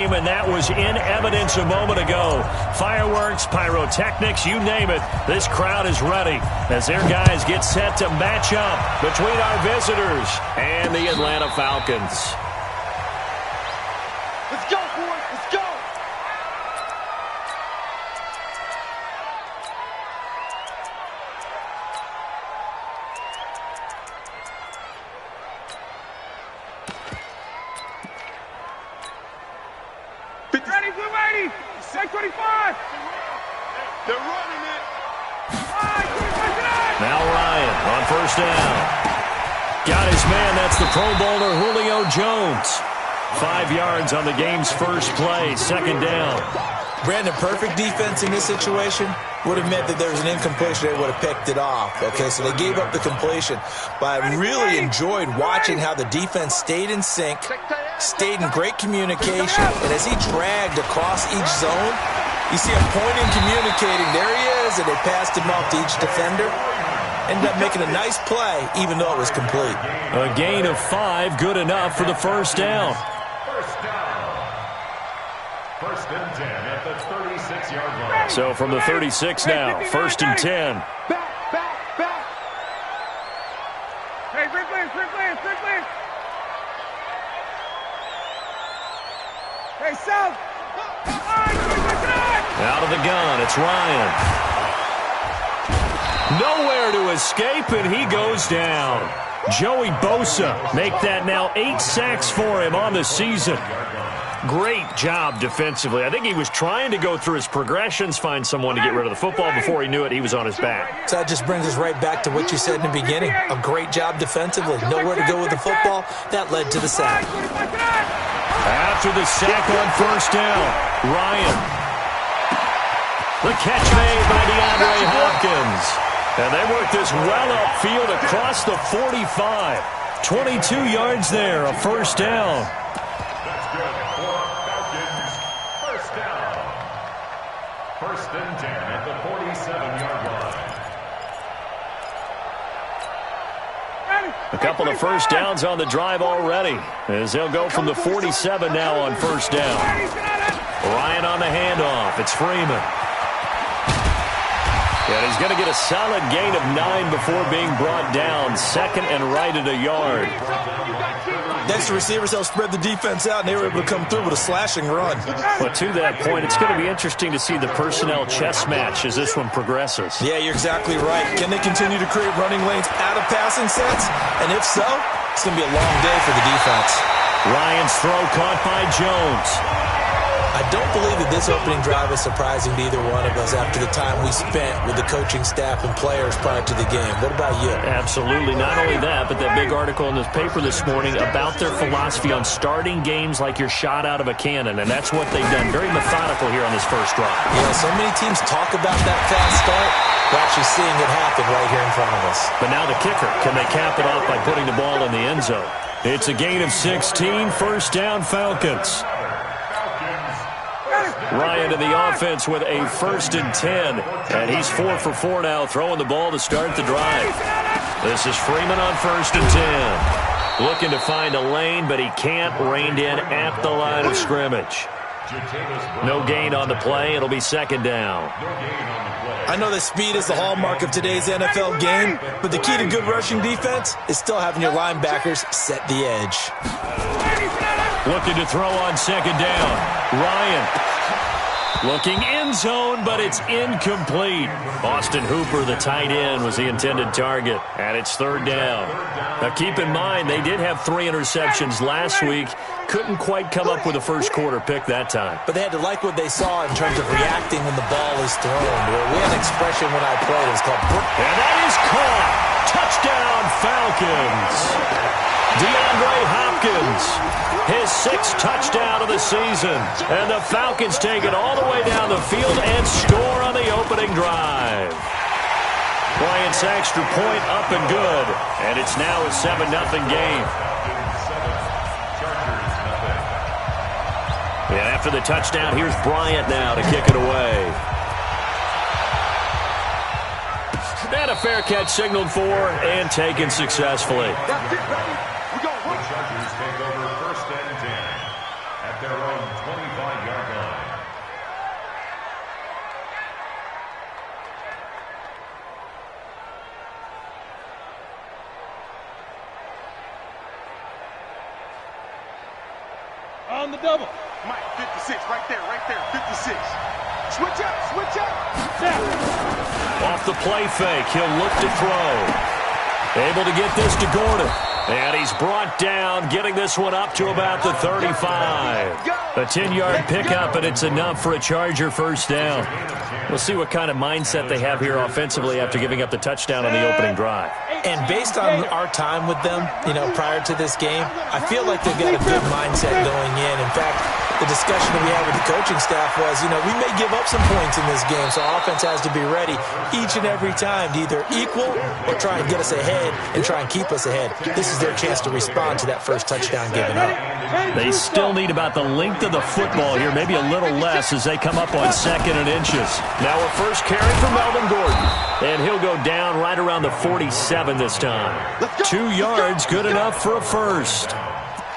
And that was in evidence a moment ago. Fireworks, pyrotechnics, you name it. This crowd is ready as their guys get set to match up between our visitors and the Atlanta Falcons. Let's go, boys. Let's go. Ready, blue 80, 625. They're running it. Now Ryan on first down. Got his man. That's the Pro Bowler Julio Jones. 5 yards on the game's first play. Second down. Brandon, perfect defense in this situation would have meant that there was an incompletion. They would have picked it off. Okay, so they gave up the completion. But I really enjoyed watching how the defense stayed in sync, stayed in great communication, and as he dragged across each zone, you see him pointing, communicating. There he is, and they passed him off to each defender. Ended up making a nice play, even though it was complete. A gain of 5, good enough for the first down. First and 10 at the 36-yard line. So from the 36 now, first and 10. Back. Hey, free clear. Hey, south. Out of the gun, it's Ryan. Nowhere to escape, and he goes down. Joey Bosa make that now 8 sacks for him on the season. Great job defensively. I think he was trying to go through his progressions, find someone to get rid of the football. Before he knew it, he was on his back. So that just brings us right back to what you said in the beginning. A great job defensively. Nowhere to go with the football. That led to the sack. After the sack on first down, Ryan. The catch made by DeAndre Hopkins. And they work this well upfield across the 45. 22 yards there, a first down. That's good for Falcons. First down. First and 10 at the 47-yard line. A couple of first downs on the drive already, as they'll go from the 47 now on first down. Ryan on the handoff. It's Freeman. And he's going to get a solid gain of 9 before being brought down. Second and right at a yard. Next, the receivers helped spread the defense out, and they were able to come through with a slashing run. But to that point, it's going to be interesting to see the personnel chess match as this one progresses. Yeah, you're exactly right. Can they continue to create running lanes out of passing sets? And if so, it's going to be a long day for the defense. Ryan's throw caught by Jones. I don't believe that this opening drive is surprising to either one of us after the time we spent with the coaching staff and players prior to the game. What about you? Absolutely. Not only that, but that big article in this paper this morning about their philosophy on starting games like you're shot out of a cannon, and that's what they've done. Very methodical here on this first drive. Yeah, so many teams talk about that fast start. We're actually seeing it happen right here in front of us. But now the kicker. Can they cap it off by putting the ball in the end zone? It's a gain of 16. First down, Falcons. Ryan in the offense with a first and 10. And he's 4 for 4 now, throwing the ball to start the drive. This is Freeman on first and 10. Looking to find a lane, but he can't. Reined in at the line of scrimmage. No gain on the play. It'll be second down. I know that speed is the hallmark of today's NFL game, but the key to good rushing defense is still having your linebackers set the edge. Looking to throw on second down. Ryan. Looking end zone, but it's incomplete. Austin Hooper, the tight end, was the intended target. And it's third down. Now keep in mind, they did have 3 interceptions last week. Couldn't quite come up with a first quarter pick that time. But they had to like what they saw in terms of reacting when the ball is thrown. We had an expression when I played. It was called... And that is caught. Touchdown, Falcons. DeAndre Hopkins, his 6th touchdown of the season. And the Falcons take it all the way down the field and score on the opening drive. Bryant's extra point up and good. And it's now a 7-0 game. And after the touchdown, here's Bryant now to kick it away. And a fair catch signaled for and taken successfully. The Chargers take over first and 10 at their own 25. on the double. Mike, 56, right there, 56. Switch up. Off the play fake, he'll look to throw. Able to get this to Gordon. And he's brought down, getting this one up to about the 35. A 10-yard pickup, and it's enough for a Charger first down. We'll see what kind of mindset they have here offensively after giving up the touchdown on the opening drive. And based on our time with them, prior to this game, I feel like they've got a good mindset going in. In fact, the discussion that we had with the coaching staff was, we may give up some points in this game, so our offense has to be ready each and every time to either equal or try and get us ahead and try and keep us ahead. This is their chance to respond to that first touchdown given up. They still need about the length of the football here, maybe a little less as they come up on 2nd and inches. Now a first carry for Melvin Gordon, and he'll go down right around the 47 this time. 2 yards, good enough for a first.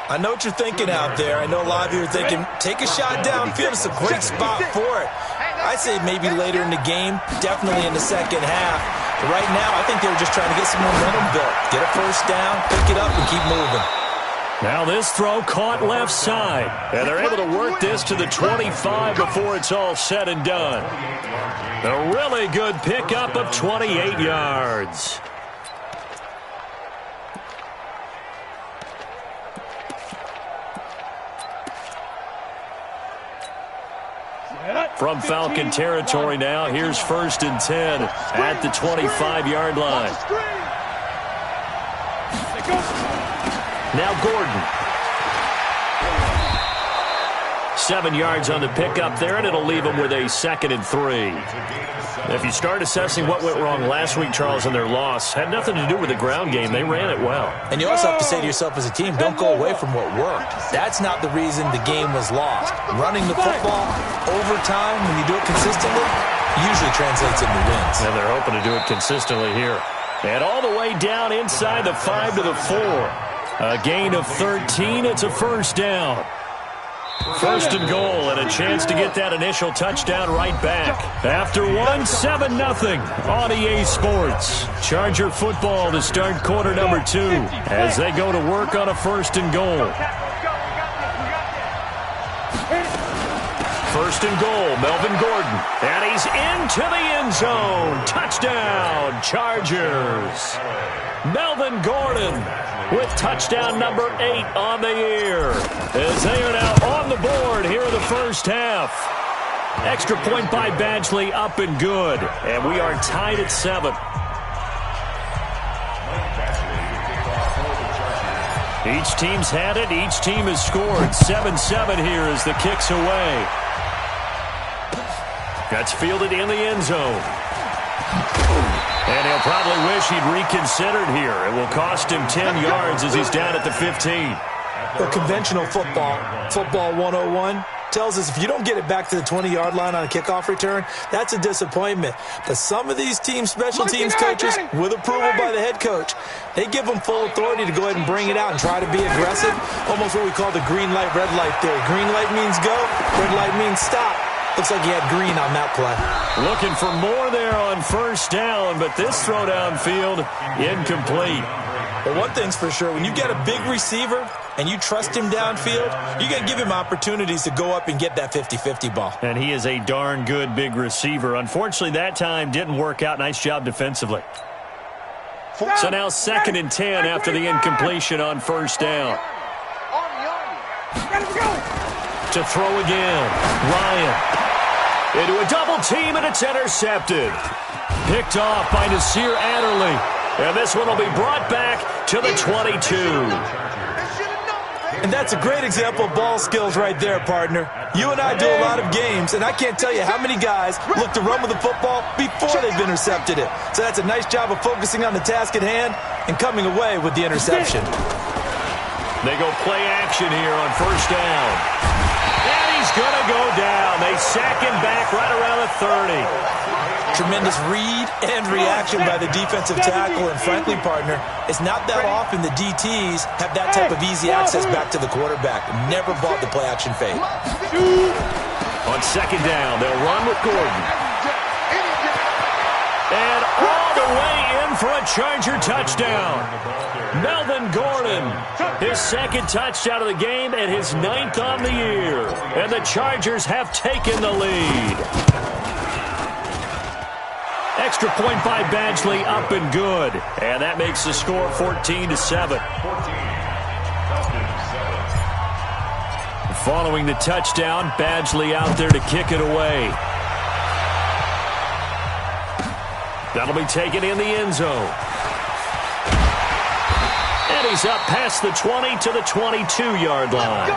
I know what you're thinking out there. I know a lot of you are thinking, take a shot downfield. It's a great spot for it. I say maybe later in the game, definitely in the second half. But right now, I think they were just trying to get some momentum built. Get a first down, pick it up, and keep moving. Now this throw caught left side. And they're able to work this to the 25 before it's all said and done. A really good pickup of 28 yards. From Falcon territory now, here's 1st and 10 at the 25-yard line. Now Gordon. 7 yards on the pickup there, and it'll leave them with a 2nd and 3. If you start assessing what went wrong last week, Charles, in their loss, had nothing to do with the ground game. They ran it well. And you also have to say to yourself as a team, don't go away from what worked. That's not the reason the game was lost. Running the football over time, when you do it consistently, usually translates into wins. And they're hoping to do it consistently here. And all the way down inside the 5 to the 4. A gain of 13. It's a first down. 1st and goal, and a chance to get that initial touchdown right back. After 7-0 on EA Sports. Charger football to start quarter number 2 as they go to work on a 1st and goal. 1st and goal, Melvin Gordon. And he's into the end zone. Touchdown, Chargers. Melvin Gordon with touchdown number 8 on the year, as they are now on the board here in the first half. Extra point by Badgley, up and good, and we are tied at 7. Each team's had it, each team has scored. 7-7 here as the kick's away. That's fielded in the end zone. And he'll probably wish he'd reconsidered here. It will cost him 10 yards as he's down at the 15. Well, conventional football 101, tells us if you don't get it back to the 20-yard line on a kickoff return, that's a disappointment. But some of these teams, special teams coaches, with approval by the head coach, they give them full authority to go ahead and bring it out and try to be aggressive. Almost what we call the green light, red light theory. Green light means go, red light means stop. Looks like he had green on that play. Looking for more there on first down, but this throw downfield, incomplete. Well, one thing's for sure, when you get a big receiver and you trust him downfield, you're going to give him opportunities to go up and get that 50-50 ball. And he is a darn good big receiver. Unfortunately, that time didn't work out. Nice job defensively. So now 2nd and 10 after the incompletion on first down. To throw again, Ryan. Into a double team, and it's intercepted. Picked off by Nasir Adderley. And this one will be brought back to the 22. And that's a great example of ball skills right there, partner. You and I do a lot of games, and I can't tell you how many guys look to run with the football before they've intercepted it. So that's a nice job of focusing on the task at hand and coming away with the interception. They go play action here on first down. And he's going to go down. They sack him back right around the 30. Tremendous read and reaction by the defensive tackle. And frankly, partner, it's not that often the DTs have that type of easy access back to the quarterback. Never bought the play action fade. On second down, they'll run with Gordon. And all the way in for a Charger touchdown. Melvin Gordon, his second touchdown of the game and his 9th on the year. And the Chargers have taken the lead. Extra point by Badgley, up and good. And that makes the score 14-7. Following the touchdown, Badgley out there to kick it away. That'll be taken in the end zone. And he's up past the 20 to the 22-yard line.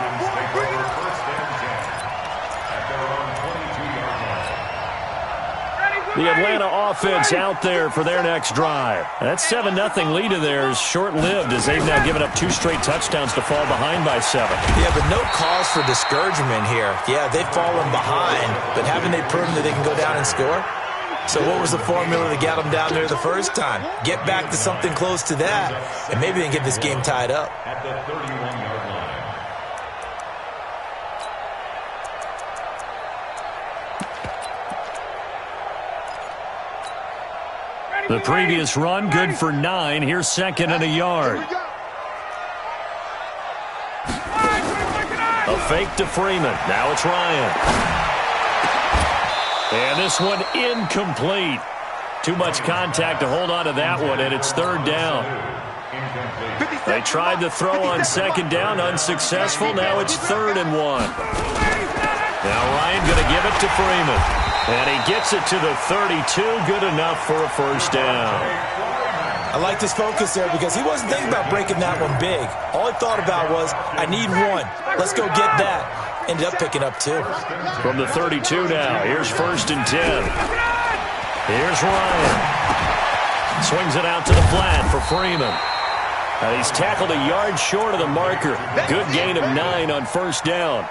The Atlanta offense out there for their next drive. That 7-0 lead of theirs short-lived as they've now given up 2 straight touchdowns to fall behind by 7. Yeah, but no cause for discouragement here. Yeah, they've fallen behind, but haven't they proven that they can go down and score? So what was the formula to get them down there the first time? Get back to something close to that, and maybe they can get this game tied up. At the 31-yard line. The previous run, good for 9. Here's 2nd and a yard. A fake to Freeman. Now it's Ryan. And this one incomplete. Too much contact to hold on to that one, and it's 3rd down. They tried to throw on 2nd down, unsuccessful. Now it's 3rd and 1. Now Ryan going to give it to Freeman. And he gets it to the 32, good enough for a 1st down. I liked his focus there because he wasn't thinking about breaking that one big. All he thought about was, I need 1. Let's go get that. Ended up picking up 2. From the 32 now, here's 1st and 10. Here's Ryan. Swings it out to the flat for Freeman. He's tackled a yard short of the marker. Good gain of 9 on 1st down.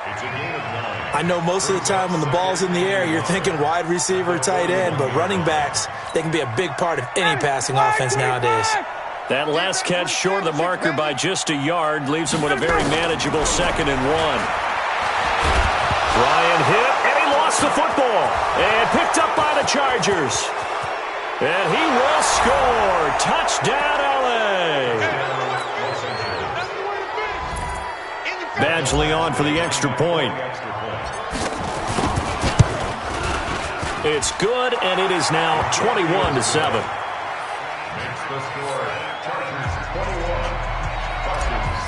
I know most of the time when the ball's in the air, you're thinking wide receiver, tight end, but running backs, they can be a big part of any passing offense nowadays. That last catch short of the marker by just a yard leaves him with a very manageable 2nd and 1. Ryan hit, and he lost the football. And picked up by the Chargers. And he will score. Touchdown, L.A. Badgley on for the extra point. It's good, and it is now 21-7. Makes the score. Chargers 21, Falcons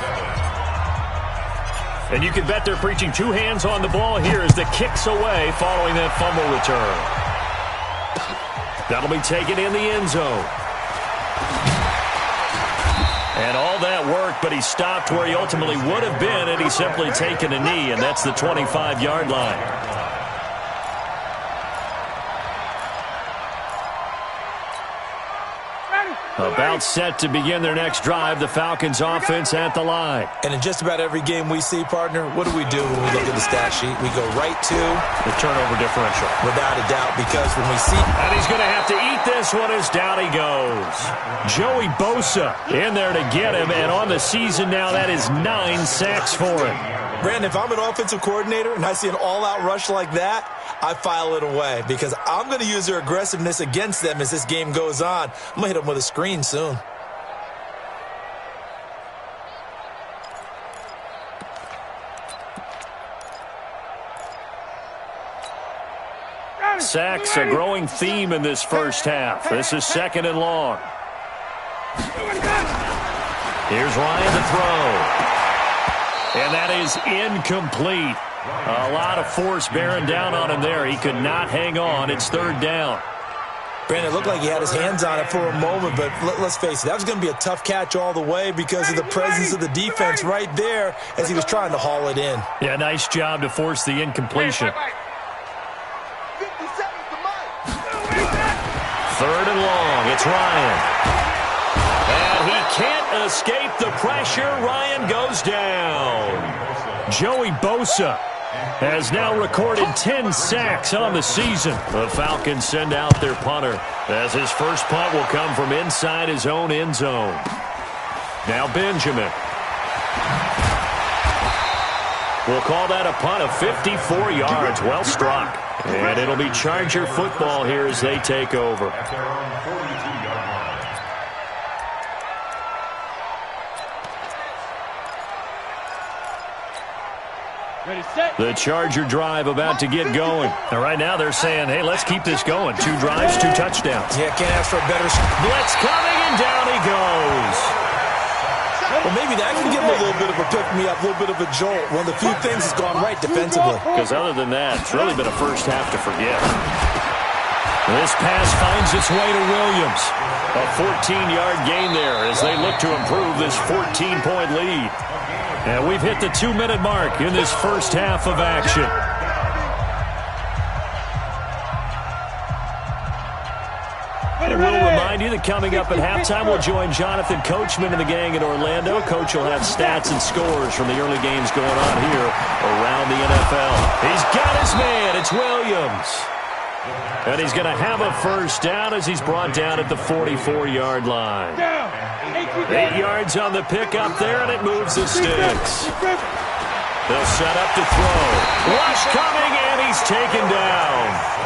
7. And you can bet they're preaching 2 hands on the ball here as the kick's away following that fumble return. That'll be taken in the end zone. And all that work, but he stopped where he ultimately would have been, and he's simply taken a knee, and that's the 25-yard line. About set to begin their next drive, the Falcons offense at the line. And in just about every game we see, partner, what do we do when we look at the stat sheet? We go right to the turnover differential. Without a doubt, because when we see... And he's going to have to eat this one as down he goes. Joey Bosa in there to get him, and on the season now, that is 9 sacks for him. Brandon, if I'm an offensive coordinator and I see an all-out rush like that, I file it away because I'm going to use their aggressiveness against them as this game goes on. I'm going to hit them with a screen soon. Sacks, a growing theme in this first half. This is 2nd and long. Here's Ryan to throw. And that is incomplete. A lot of force bearing down on him there. He could not hang on. It's 3rd down. Brandon, it looked like he had his hands on it for a moment, but let's face it, that was going to be a tough catch all the way because of the presence of the defense right there as he was trying to haul it in. Yeah, nice job to force the incompletion. 3rd and long. It's Ryan. And he can't escape the pressure. Ryan goes down. Joey Bosa has now recorded 10 sacks on the season. The Falcons send out their punter as his first punt will come from inside his own end zone. Now Benjamin. We'll call that a punt of 54 yards. Well struck. And it'll be Charger football here as they take over. At their own 42-yard line. The Charger drive about to get going. And right now they're saying, hey, let's keep this going. 2 drives, 2 touchdowns. Yeah, can't ask for a better... Blitz coming, and down he goes. Well, maybe that can give him a little bit of a pick-me-up, a little bit of a jolt. One of the few things that's gone right defensively. Because other than that, it's really been a first half to forget. This pass finds its way to Williams. A 14-yard gain there as they look to improve this 14-point lead. And we've hit the 2-minute mark in this first half of action. And we'll remind you that coming up at halftime, we'll join Jonathan Coachman and the gang in Orlando. Coach will have stats and scores from the early games going on here around the NFL. He's got his man. It's Williams. And he's going to have a first down as he's brought down at the 44-yard line. 8 yards on the pickup there, and it moves the sticks. They'll set up to throw. Rush coming, and he's taken down.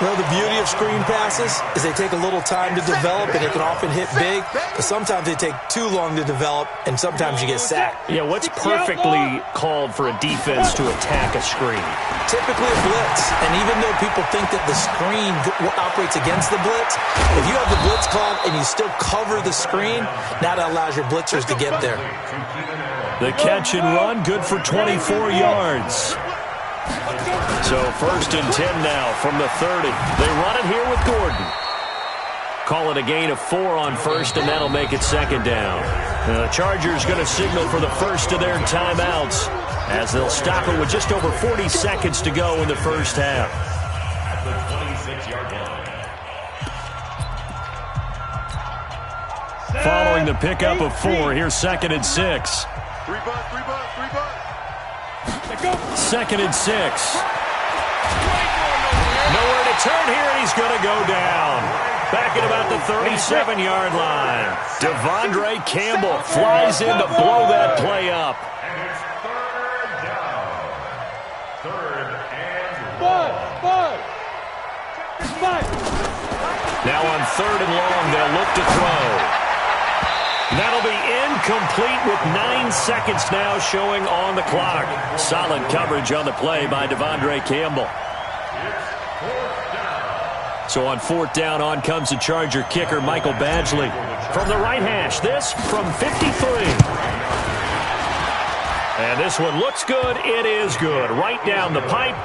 Well, the beauty of screen passes is they take a little time to develop, and they can often hit big, but sometimes they take too long to develop, and sometimes you get sacked. Yeah, what's perfectly called for a defense to attack a screen? Typically a blitz, and even though people think that the screen operates against the blitz, if you have the blitz called and you still cover the screen, now that allows your blitzers to get there. The catch and run, good for 24 yards. So 1st and 10 now from the 30. They run it here with Gordon. Call it a gain of 4 on first, and that'll make it 2nd down. Now the Chargers going to signal for the first of their timeouts as they'll stop it with just over 40 seconds to go in the first half. At the 26-yard line. Following the pickup of 4, here's 2nd and 6. 3 bucks, 3 bucks, 3 bucks. 2nd and 6. Nowhere to turn here, and he's going to go down. Back at about the 37-yard line. Devondre Campbell flies in to blow that play up. And it's 3rd down. 3rd and 1. Now on 3rd and long, they'll look to throw. That'll be incomplete with 9 seconds now showing on the clock. Solid coverage on the play by Devondre Campbell. So on 4th down, on comes the Charger kicker, Michael Badgley. From the right hash, this from 53. And this one looks good. It is good. Right down the pipe.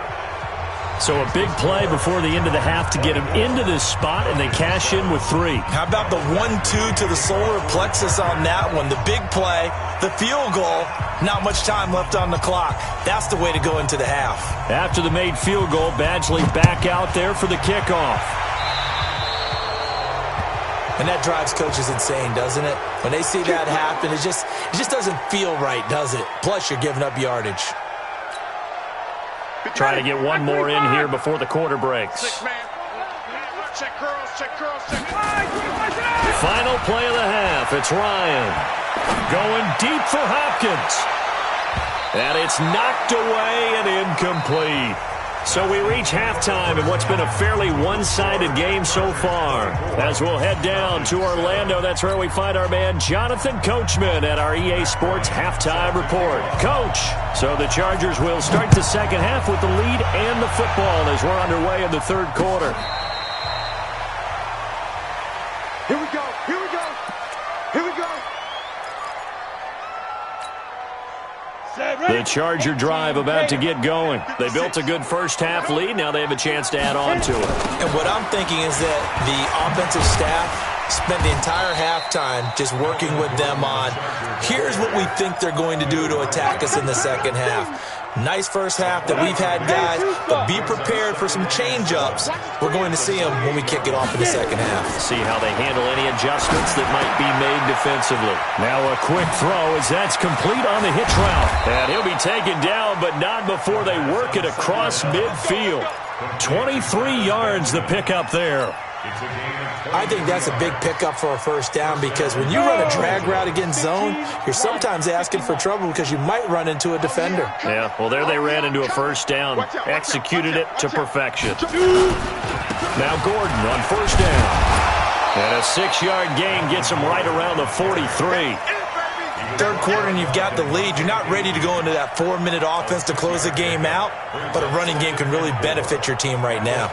So a big play before the end of the half to get him into this spot, and they cash in with 3. How about the 1-2 to the solar plexus on that one? The big play, the field goal, not much time left on the clock. That's the way to go into the half. After the made field goal, Badgley back out there for the kickoff. And that drives coaches insane, doesn't it? When they see that happen, it just doesn't feel right, does it? Plus, you're giving up yardage. Trying to get one more in here before the quarter breaks. Check curls, check curls, check. Final play of the half. It's Ryan going deep for Hopkins. And it's knocked away and incomplete. So we reach halftime in what's been a fairly one-sided game so far. As we'll head down to Orlando, that's where we find our man Jonathan Coachman at our EA Sports Halftime Report. Coach, so the Chargers will start the second half with the lead and the football as we're underway in the 3rd quarter. Here we go, here we go, here we go. The Charger drive about to get going. They built a good first half lead. Now they have a chance to add on to it. And what I'm thinking is that the offensive staff spent the entire halftime just working with them on, here's what we think they're going to do to attack us in the second half. Nice first half that we've had, guys, but be prepared for some change-ups. We're going to see them when we kick it off in the second half. See how they handle any adjustments that might be made defensively. Now a quick throw as that's complete on the hitch route. And he'll be taken down, but not before they work it across midfield. 23 yards the pickup there. I think that's a big pickup for a first down because when you run a drag route against zone, you're sometimes asking for trouble because you might run into a defender. Yeah, well, there they ran into a first down. Executed it to perfection. Now Gordon on first down. And a 6-yard gain gets him right around the 43. Third quarter and you've got the lead. You're not ready to go into that 4-minute offense to close the game out, but a running game can really benefit your team right now.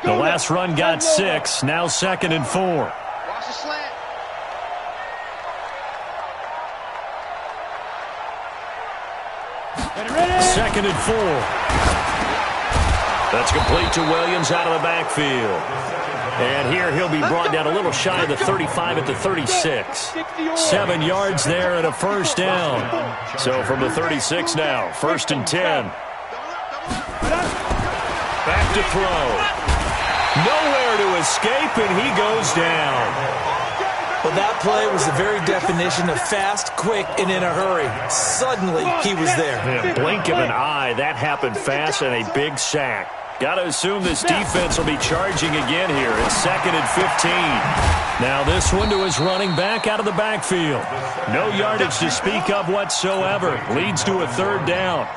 The last run got 6. Now 2nd and 4. Watch the slant. Second and 4. That's complete to Williams out of the backfield. And here he'll be brought down a little shy of the 35 at the 36. 7 yards there and a first down. So from the 36 now, 1st and 10. Back to throw. Nowhere to escape, and he goes down. Well, that play was the very definition of fast, quick, and in a hurry. Suddenly, he was there. In a blink of an eye, that happened fast and a big sack. Got to assume this defense will be charging again here. It's 2nd and 15. Now this one to his running back out of the backfield. No yardage to speak of whatsoever. Leads to a 3rd down.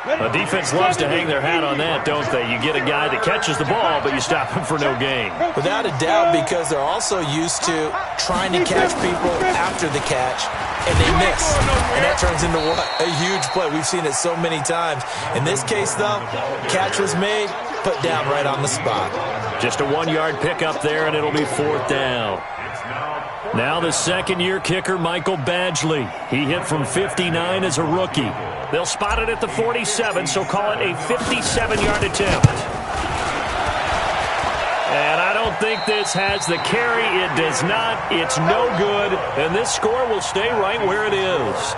The defense loves to hang their hat on that, don't they? You get a guy that catches the ball, but you stop him for no gain. Without a doubt, because they're also used to trying to catch people after the catch, and they miss. And that turns into what? A huge play. We've seen it so many times. In this case, though, catch was made, put down right on the spot. Just a 1-yard pickup there, and it'll be 4th down. Now the second-year kicker, Michael Badgley. He hit from 59 as a rookie. They'll spot it at the 47, so call it a 57-yard attempt. And I don't think this has the carry. It does not. It's no good. And this score will stay right where it is.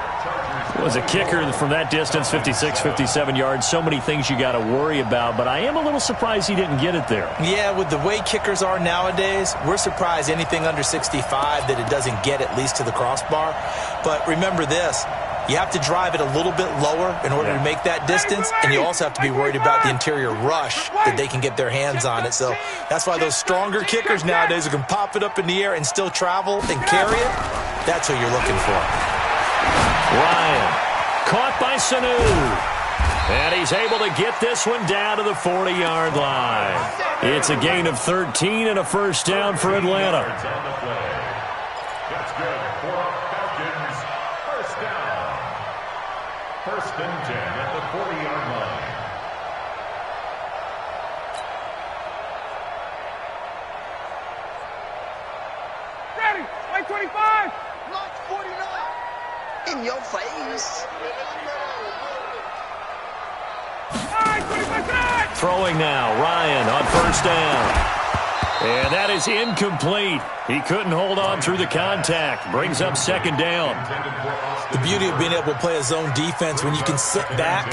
Was a kicker from that distance, 56, 57 yards. So many things you got to worry about, but I am a little surprised he didn't get it there. Yeah, with the way kickers are nowadays, we're surprised anything under 65 that it doesn't get at least to the crossbar. But remember this, you have to drive it a little bit lower in order to make that distance, and you also have to be worried about the interior rush that they can get their hands on it. So that's why those stronger kickers nowadays who can pop it up in the air and still travel and carry it, that's who you're looking for. Ryan, caught by Sanu. And he's able to get this one down to the 40-yard line. It's a gain of 13 and a first down for Atlanta. That's good for Falcons. First down. 1st and 10 at the 40-yard line. Ready, line 25. Launch 49. In your face. Line 25. Throwing now, Ryan on first down. And that is incomplete. He couldn't hold on through the contact. Brings up 2nd down. The beauty of being able to play a zone defense when you can sit back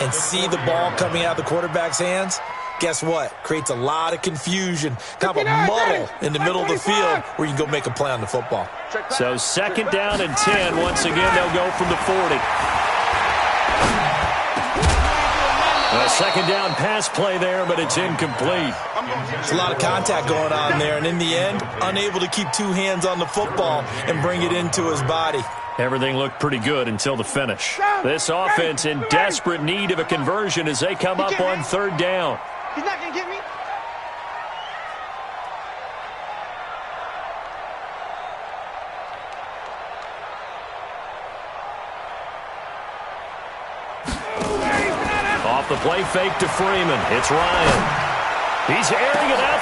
and see the ball coming out of the quarterback's hands, guess what? Creates a lot of confusion, kind of a muddle in the middle of the field where you can go make a play on the football. So 2nd down and 10. Once again, they'll go from the 40. A 2nd down pass play there, but it's incomplete. There's a lot of contact going on there, and in the end, unable to keep 2 hands on the football and bring it into his body. Everything looked pretty good until the finish. This offense in desperate need of a conversion as they come up on 3rd down. He's not going to get me. Off the play fake to Freeman. It's Ryan. He's airing it out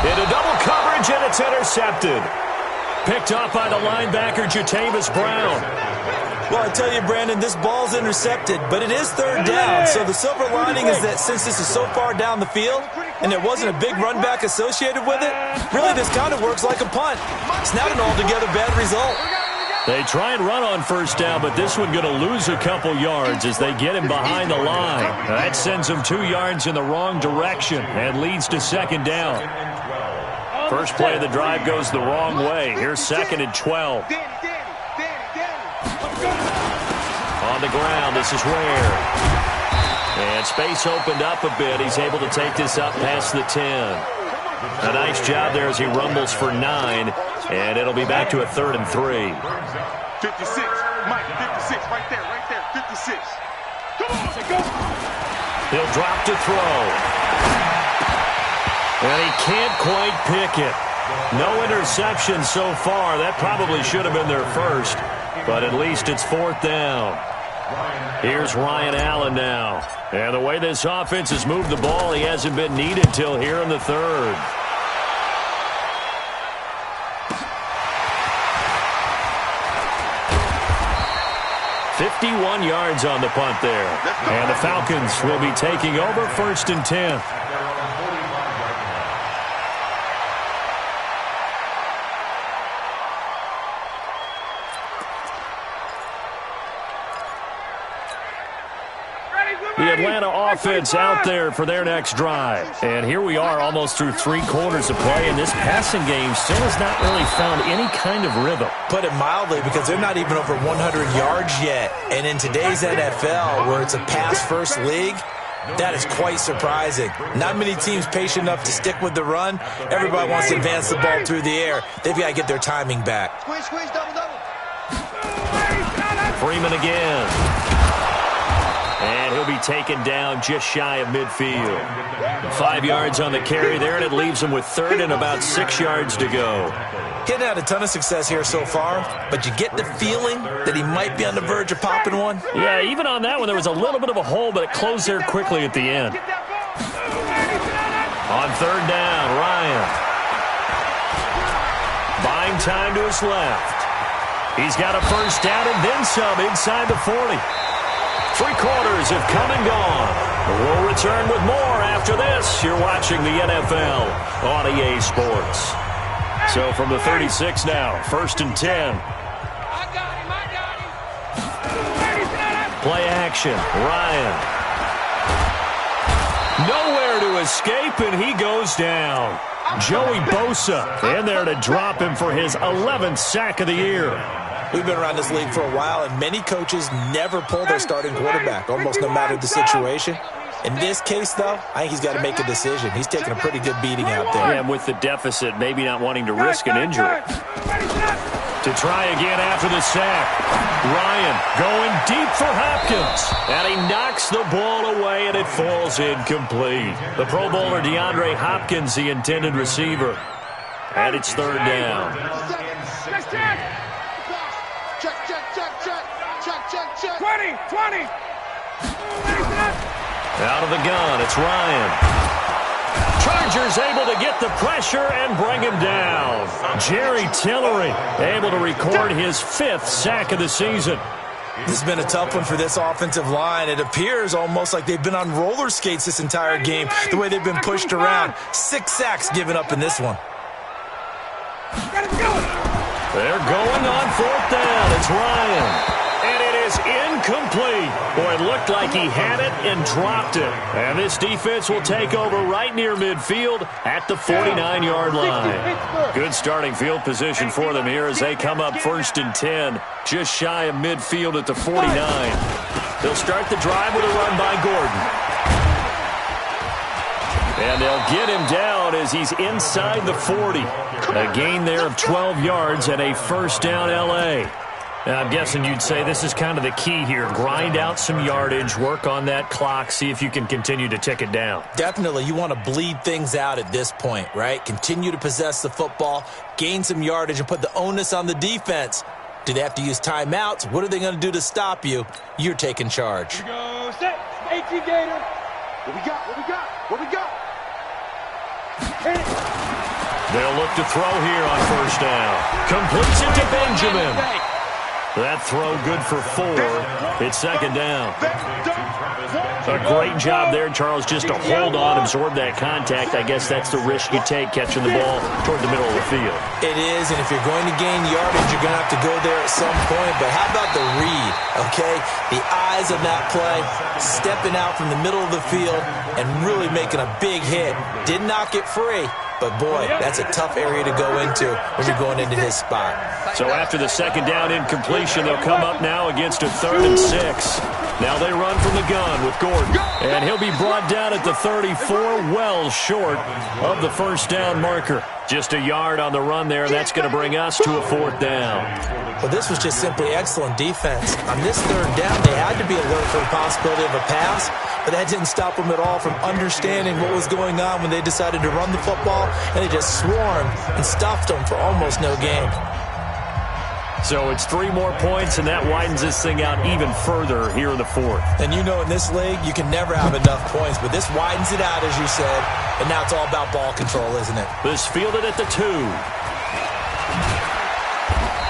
into double coverage, and it's intercepted. Picked up by the linebacker, Jatavis Brown. Well, I tell you, Brandon, this ball's intercepted, but it is 3rd down. So the silver lining is that since this is so far down the field and there wasn't a big run back associated with it, really this kind of works like a punt. It's not an altogether bad result. They try and run on first down, but this one going to lose a couple yards as they get him behind the line. That sends him 2 yards in the wrong direction and leads to 2nd down. First play of the drive goes the wrong way. Here's 2nd and 12. On the ground, this is Ware. And space opened up a bit. He's able to take this up past the 10. A nice job there as he rumbles for 9. And it'll be back to a 3rd and 3. 56. Mike, 56. Right there. 56. He'll drop to throw. And he can't quite pick it. No interception so far. That probably should have been their first, but at least it's 4th down. Here's Ryan Allen now. And the way this offense has moved the ball, he hasn't been needed till here in the 3rd. "51 yards on the punt there. And the Falcons will be taking over 1st and 10. The Atlanta offense out there for their next drive. And here we are almost through 3 quarters of play, and this passing game still has not really found any kind of rhythm. Put it mildly, because they're not even over 100 yards yet. And in today's NFL, where it's a pass-first league, that is quite surprising. Not many teams patient enough to stick with the run. Everybody wants to advance the ball through the air. They've got to get their timing back. Squeeze, double. Freeman again. And he'll be taken down just shy of midfield. 5 yards on the carry there, and it leaves him with 3rd and about 6 yards to go. He hasn't had a ton of success here so far, but you get the feeling that he might be on the verge of popping one. Yeah, even on that one, there was a little bit of a hole, but it closed there quickly at the end. On 3rd down, Ryan. Buying time to his left. He's got a 1st down and then some inside the 40. 3 quarters have come and gone. We'll return with more after this. You're watching the NFL on EA Sports. So from the 36 now, 1st and 10. Play action, Ryan. Nowhere to escape, and he goes down. Joey Bosa in there to drop him for his 11th sack of the year. We've been around this league for a while, and many coaches never pull their starting quarterback, almost no matter the situation. In this case, though, I think he's got to make a decision. He's taking a pretty good beating out there. Yeah, and with the deficit, maybe not wanting to risk an injury. To try again after the sack. Ryan going deep for Hopkins. And he knocks the ball away, and it falls incomplete. The Pro Bowler DeAndre Hopkins, the intended receiver. And it's 3rd down. Check. 20. Out of the gun, it's Ryan. Chargers able to get the pressure and bring him down. Jerry Tillery able to record his 5th sack of the season. This has been a tough one for this offensive line. It appears almost like they've been on roller skates this entire game, the way they've been pushed around. 6 sacks given up in this one. They're going on 4th down. It's Ryan. And it is incomplete. Boy, it looked like he had it and dropped it. And this defense will take over right near midfield at the 49-yard line. Good starting field position for them here as they come up 1st and 10, just shy of midfield at the 49. They'll start the drive with a run by Gordon. And they'll get him down as he's inside the 40. A gain there of 12 yards and a 1st down L.A. Now, I'm guessing you'd say this is kind of the key here. Grind out some yardage, work on that clock, see if you can continue to tick it down. Definitely. You want to bleed things out at this point, right? Continue to possess the football, gain some yardage, and put the onus on the defense. Do they have to use timeouts? What are they going to do to stop you? You're taking charge. Here we go. Set. 18 Gator. What we got? Hit it. They'll look to throw here on 1st down. Completes it to Benjamin. That throw good for 4. It's 2nd down. A great job there, Charles, just to hold on, absorb that contact. I guess that's the risk you take catching the ball toward the middle of the field. It is, and if you're going to gain yardage, you're going to have to go there at some point. But how about the read, okay? The eyes of that play, stepping out from the middle of the field and really making a big hit. Didn't knock it free. But, boy, that's a tough area to go into when you're going into his spot. So after the 2nd down incompletion, they'll come up now against a 3rd and 6. Now they run from the gun with Gordon. And he'll be brought down at the 34, well short of the first down marker. Just a yard on the run there. That's going to bring us to a 4th down. Well, this was just simply excellent defense. On this 3rd down, they had to be alert for the possibility of a pass, but that didn't stop them at all from understanding what was going on when they decided to run the football, and they just swarmed and stuffed them for almost no gain. So it's 3 more points, and that widens this thing out even further here in the 4th. And you know in this league, you can never have enough points, but this widens it out, as you said, and now it's all about ball control, isn't it? This fielded at the 2.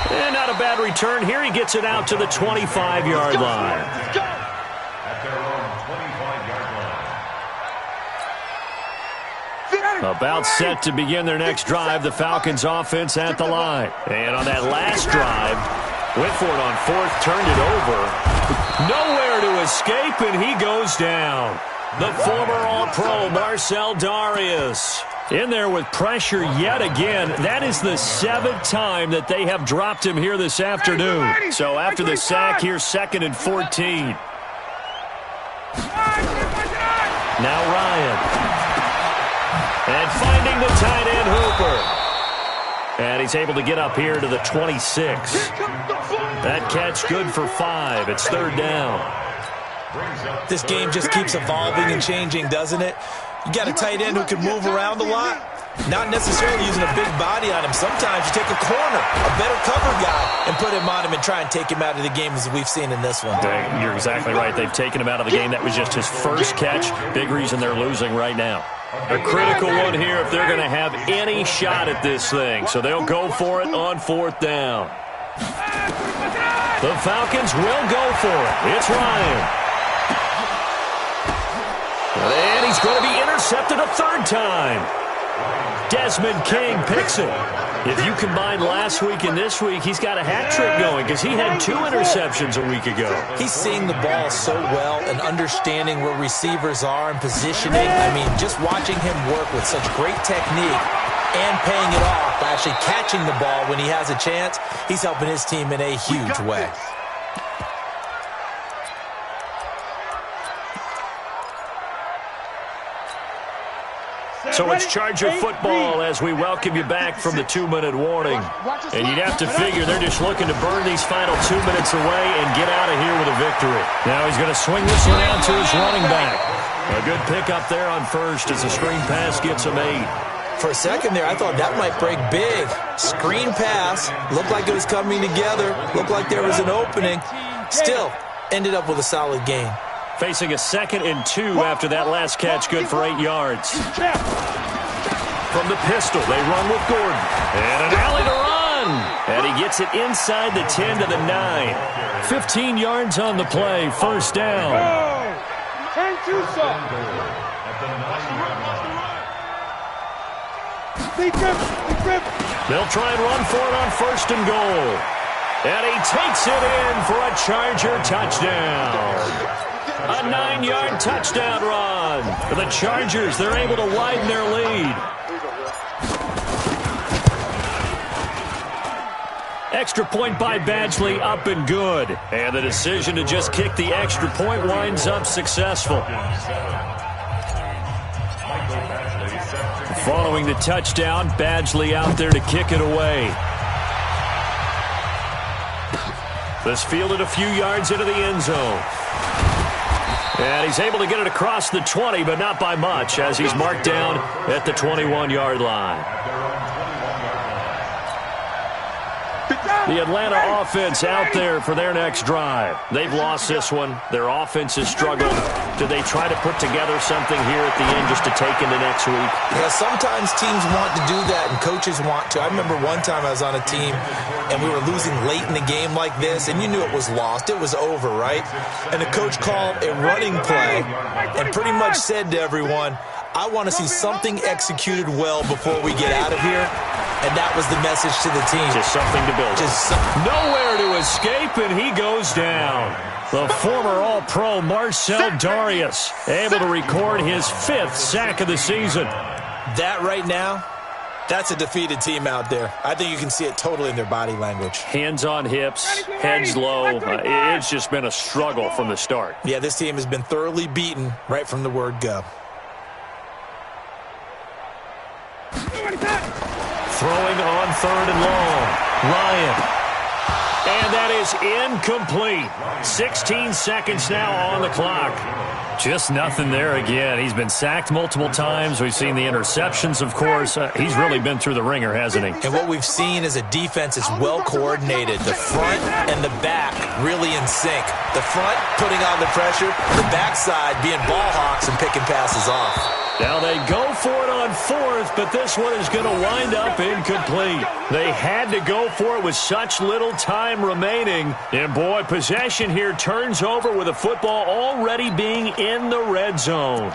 And not a bad return here. He gets it out to the 25-yard line. At their own 25-yard line. About set to begin their next drive, the Falcons offense at the line. And on that last drive, went for it on 4th, turned it over. Nowhere to escape, and he goes down. The former All-Pro Marcel Darius in there with pressure yet again. That is the 7th time that they have dropped him here this afternoon. So after the sack, here's 2nd and 14. Now Ryan. And finding the tight end Hooper. And he's able to get up here to the 26. That catch good for 5. It's 3rd down. This game just keeps evolving and changing, doesn't it? You got a tight end who can move around a lot, not necessarily using a big body on him. Sometimes you take a corner, a better cover guy, and put him on him and try and take him out of the game, as we've seen in this one. You're exactly right. They've taken him out of the game. That was just his first catch. Big reason they're losing right now. A critical one here if they're going to have any shot at this thing. So they'll go for it on 4th down. The Falcons will go for it. It's Ryan. And he's going to be intercepted a 3rd time. Desmond King picks it. If you combine last week and this week, he's got a hat trick going because he had 2 interceptions a week ago. He's seeing the ball so well and understanding where receivers are and positioning. I mean, just watching him work with such great technique and paying it off by actually catching the ball when he has a chance, he's helping his team in a huge way. So it's Charger football as we welcome you back from the 2-minute warning. And you'd have to figure they're just looking to burn these final 2 minutes away and get out of here with a victory. Now he's going to swing this one out to his running back. A good pick up there on 1st as the screen pass gets him 8. For a second there, I thought that might break big. Screen pass, looked like it was coming together, looked like there was an opening. Still, ended up with a solid gain. Facing a 2nd and 2 after that last catch, good for 8 yards. From the pistol, they run with Gordon. And an alley to run. And he gets it inside the 10 to the 9. 15 yards on the play, 1st down. They'll try and run for it on 1st and goal. And he takes it in for a Charger touchdown. A 9-yard touchdown run for the Chargers. They're able to widen their lead. Extra point by Badgley, up and good. And the decision to just kick the extra point winds up successful. Following the touchdown, Badgley out there to kick it away. This fielded a few yards into the end zone. And he's able to get it across the 20, but not by much, as he's marked down at the 21-yard line. The Atlanta offense out there for their next drive. They've lost this one. Their offense has struggled. Do they try to put together something here at the end just to take into next week? Yeah, sometimes teams want to do that and coaches want to. I remember one time I was on a team and we were losing late in the game like this, and you knew it was lost. It was over, right? And the coach called a running play and pretty much said to everyone, I want to see something executed well before we get out of here. And that was the message to the team. Just something to build. Nowhere to escape, and he goes down. The former All-Pro Marcel Darius able to record his 5th sack of the season. That right now That's a defeated team out there. I think you can see it totally in their body language. Hands on hips, heads low. It's just been a struggle from the start. Yeah, this team has been thoroughly beaten right from the word go. Throwing on 3rd and long. Ryan. And that is incomplete. 16 seconds now on the clock. Just nothing there again. He's been sacked multiple times. We've seen the interceptions, of course. He's really been through the ringer, hasn't he? And what we've seen is a defense that's well coordinated. The front and the back really in sync. The front putting on the pressure, the backside being ball hawks and picking passes off. Now they go for it on 4th, but this one is going to wind up incomplete. They had to go for it with such little time remaining. And boy, possession here turns over with the football already being in the red zone.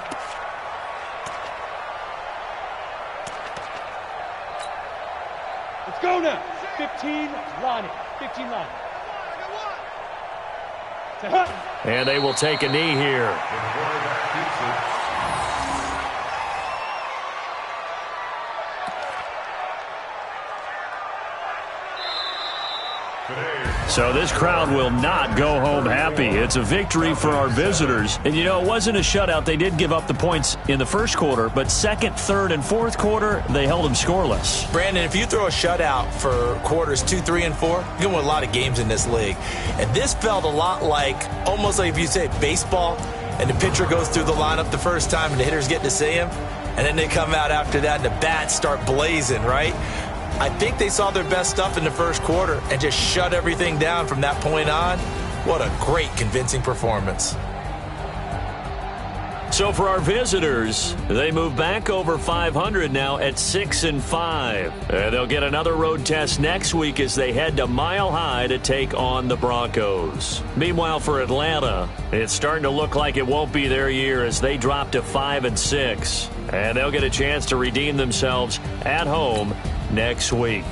Let's go now. 15 line. 15 line. And they will take a knee here. So this crowd will not go home happy. It's a victory for our visitors. And, you know, it wasn't a shutout. They did give up the points in the first quarter, but second, third, and fourth quarter, they held them scoreless. Brandon, if you throw a shutout for quarters 2, 3, and 4, you're going to win a lot of games in this league. And this felt a lot like, almost like if you say baseball, and the pitcher goes through the lineup the first time and the hitters get to see him, and then they come out after that and the bats start blazing, right? I think they saw their best stuff in the first quarter and just shut everything down from that point on. What a great, convincing performance. So for our visitors, they move back over 500 now at 6-5. They'll get another road test next week as they head to Mile High to take on the Broncos. Meanwhile, for Atlanta, it's starting to look like it won't be their year as they drop to 5-6. And they'll get a chance to redeem themselves at home next week.